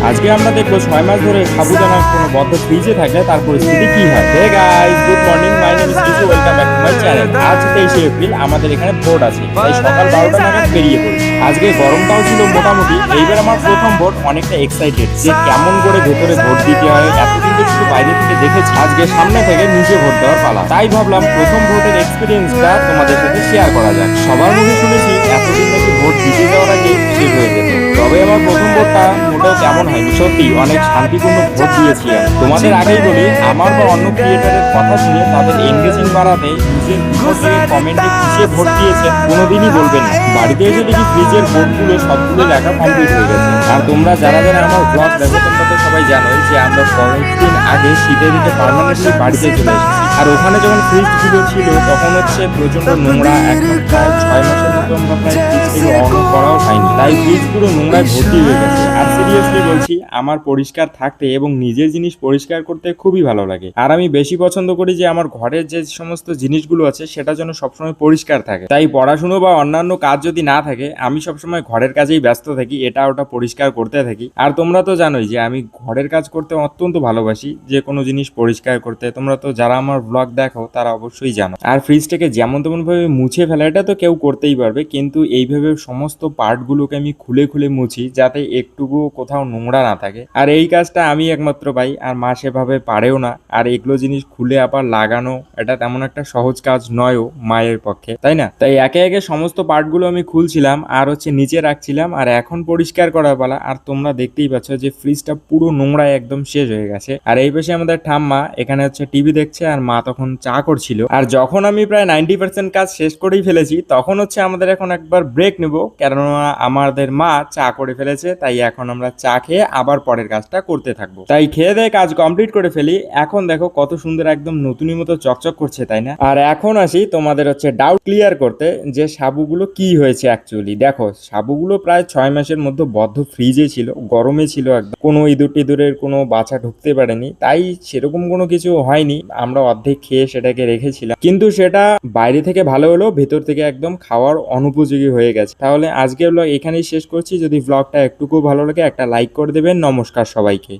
আজকে আমরা দেখবো 6 মাস ধরে সাবুদানা কোনো বদ্ধ ফ্রিজে থাকলে তার পরিস্থিতি কি হয়। Hey guys, good morning, my name is Kishu, welcome back to my channel. আজ 23শে এপ্রিল, আমাদের এখানে ভোট আছে, তাই সকাল 12টা নাগাদ বেরিয়ে পড়ি। আজকে গরমটাও ছিল মোটামুটি। এইবার আমার প্রথম ভোট, অনেকটা এক্সাইটেড যে কেমন করে ভেতরে ভোট দিতে হয়। এতদিন তো শুধু বাইরে থেকে দেখেছি, আজকে সামনে থেকে নিজে ভোট দেওয়ার পালা। তাই ভাবলাম প্রথম ভোটের এক্সপিরিয়েন্সটা তোমাদের সাথে শেয়ার করা যাক। সবার মুখে শুনেছি এতদিন নাকি ভোট দিতে যাওয়ার আগে শেষ হয়ে যেত, তবে আমার প্রথম ভোটটা মোটেও তেমন হয়নি। সত্যি অনেক শান্তিপূর্ণ ভোট দিয়েছি আমি। তোমাদের আগেই বলি, আমার বা অন্য ক্রিয়েটারের কথা শুনে তাদের এনগেজিং বাড়াতে নিজের উপর থেকে কমেন্টে কিসে ভোট দিয়েছে কোনোদিনই বলবেন না। বাড়িতে এসে দেখি ফ্রিজের ভোটগুলো সবগুলো লেখা কমপ্লিট হয়ে গেছে। আর তোমরা যারা যারা আমার ব্লগ দেখো তোমরা তো সবাই জানোই যে আমরা কয়েকদিন আগে শীতের দিকে পার্মানেন্টলি বাড়িতে চলে এসেছি। আর ওখানে যখন ফ্রিজগুলো ছিল তখন হচ্ছে প্রচন্ড নোংরা। এখন প্রায় 6 মাসের মতো আমরা প্রায় ফ্রিজ থেকে অন করাও হয়নি, তাই ফ্রিজ পুরো নোংরায় ভর্তি হয়ে গেছে। আর সিরিয়াসলি বলছি, আমার পরিষ্কার থাকতে এবং নিজের জিনিস পরিষ্কার করতে খুবই ভালো লাগে। আর আমি বেশি পছন্দ করি যে আমার ঘরের যে সমস্ত জিনিসগুলো আছে সেটা যেন সবসময় পরিষ্কার থাকে। তাই পড়াশুনো বা অন্যান্য কাজ যদি না থাকে, আমি সবসময় ঘরের কাজেই ব্যস্ত থাকি, এটা ওটা পরিষ্কার করতে থাকি। আর তোমরা তো জানোই যে আমি ঘরের কাজ করতে অত্যন্ত ভালোবাসি, যে কোনো জিনিস পরিষ্কার করতে। তোমরা তো যারা আমার ব্লগ দেখো তারা অবশ্যই জানো। আর ফ্রিজটাকে যেমন তেমন ভাবে মুছে ফেলা এটা তো কেউ করতেই পারবে, কিন্তু এইভাবে সমস্ত পার্টগুলোকে আমি খুলে খুলে মুছি যাতে একটুকু কোথাও নোংরা না থাকে। আর এই কাজটা আমি একমাত্র পাই, আর মা সেভাবে পারেও না। আর এগুলো জিনিস খুলে আবার লাগানো এটা তেমন একটা সহজ কাজ নয়ও মায়ের পক্ষে, তাই না? তাই একে একে সমস্ত পার্টগুলো আমি খুলছিলাম আর হচ্ছে নিচে রাখছিলাম। আর এখন পরিষ্কার করার পালা। আর তোমরা দেখতেই পাচ্ছ যে ফ্রিজটা পুরো নোংরায় একদম শেষ হয়ে গেছে। আর এই পাশে আমাদের ঠাম্মা এখানে হচ্ছে টিভি দেখছে, আর মা তখন চা করছিল। আর যখন আমি প্রায় 90% কাজ শেষ করেই ফেলেছি, তখন হচ্ছে আমাদের এখন একবার ব্রেক নেব, কেননা আমাদের মা চা করে ফেলেছে। তাই এখন আমরা চা খেয়ে আবার পরের কাজটা করতে থাকবো। তাই খেয়ে দিয়ে কাজ কমপ্লিট করে ফেলি। এখন দেখো কত সুন্দর একদম নতুনের মতো চকচক করছে, তাই না? আর এখন আসি তোমাদের হচ্ছে ডাউট ক্লিয়ার করতে যে সাবুগুলো কি হয়েছে অ্যাকচুয়ালি। দেখো, সাবুগুলো প্রায় 6 মাসের মধ্যে বদ্ধ ফ্রিজে ছিল, গরমে ছিল একদম, কোনো ইঁদুর টিঁদুরের কোনো বাচ্চা ঢুকতে পারেনি, তাই সেরকম কোনো কিছু হয়নি। আমরা অর্ধেক খেয়ে সেটাকে রেখেছিলাম, কিন্তু সেটা বাইরে থেকে ভালো হলো, ভেতর থেকে একদম খাওয়ার অনুপযোগী হয়ে গেছে। তাহলে আজকের ব্লগ এখানেই শেষ করছি। যদি ব্লগটা একটুকু ভালো লাগে একটা লাইক করে দেবেন। নমস্কার সবাইকে।